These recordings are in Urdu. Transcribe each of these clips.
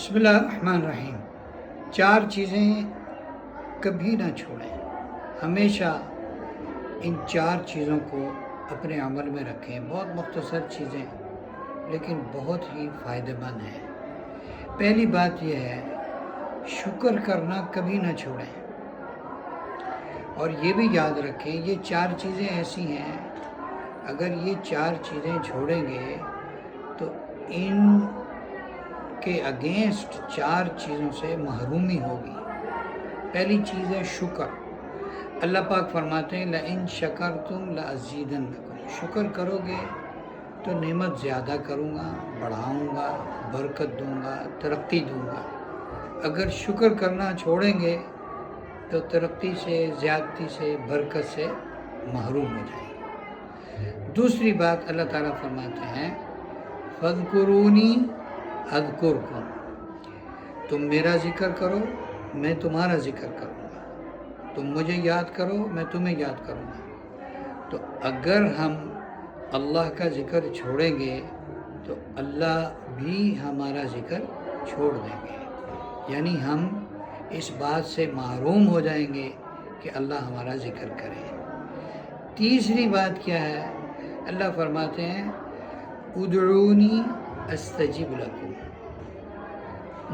بسم اللہ الرحمن الرحیم۔ 4 چیزیں کبھی نہ چھوڑیں، ہمیشہ ان 4 چیزوں کو اپنے عمل میں رکھیں۔ بہت مختصر چیزیں لیکن بہت ہی فائدہ مند ہیں۔ پہلی بات یہ ہے، شکر کرنا کبھی نہ چھوڑیں، اور یہ بھی یاد رکھیں یہ 4 چیزیں ایسی ہیں، اگر یہ 4 چیزیں چھوڑیں گے تو ان کے اگینسٹ 4 چیزوں سے محرومی ہوگی۔ پہلی چیز ہے شکر۔ اللہ پاک فرماتے ہیں لَإِن شَكَرْتُمْ لَأَزِيدَنَّكُمْ، شکر کرو گے تو نعمت زیادہ کروں گا، بڑھاؤں گا، برکت دوں گا، ترقی دوں گا۔ اگر شکر کرنا چھوڑیں گے تو ترقی سے، زیادتی سے، برکت سے محروم ہو جائیں گے۔ دوسری بات اللہ تعالیٰ فرماتے ہیں فَاذْكُرُونِي اذکرکم، تم میرا ذکر کرو میں تمہارا ذکر کروں گا، تم مجھے یاد کرو میں تمہیں یاد کروں گا۔ تو اگر ہم اللہ کا ذکر چھوڑیں گے تو اللہ بھی ہمارا ذکر چھوڑ دیں گے، یعنی ہم اس بات سے محروم ہو جائیں گے کہ اللہ ہمارا ذکر کرے۔ تیسری بات کیا ہے؟ اللہ فرماتے ہیں ادعونی استجب لکم،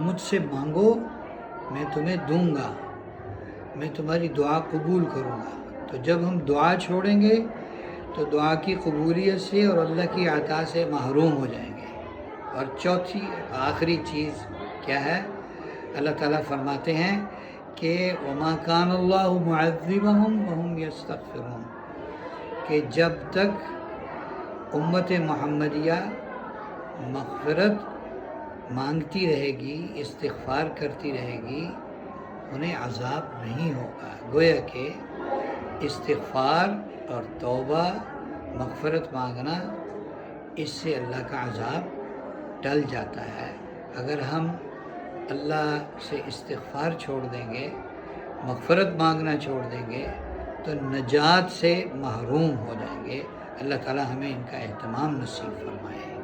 مجھ سے مانگو میں تمہیں دوں گا، میں تمہاری دعا قبول کروں گا۔ تو جب ہم دعا چھوڑیں گے تو دعا کی قبولیت سے اور اللہ کی عطا سے محروم ہو جائیں گے۔ اور چوتھی آخری چیز کیا ہے؟ اللہ تعالیٰ فرماتے ہیں کہ وَمَا كَانَ اللَّهُ مُعَذِّبَهُمْ وَهُمْ يَسْتَغْفِرُونَ، کہ جب تک امت محمدیہ مغفرت مانگتی رہے گی، استغفار کرتی رہے گی، انہیں عذاب نہیں ہوگا۔ گویا کہ استغفار اور توبہ، مغفرت مانگنا، اس سے اللہ کا عذاب ٹل جاتا ہے۔ اگر ہم اللہ سے استغفار چھوڑ دیں گے، مغفرت مانگنا چھوڑ دیں گے تو نجات سے محروم ہو جائیں گے۔ اللہ تعالیٰ ہمیں ان کا اہتمام نصیب فرمائے۔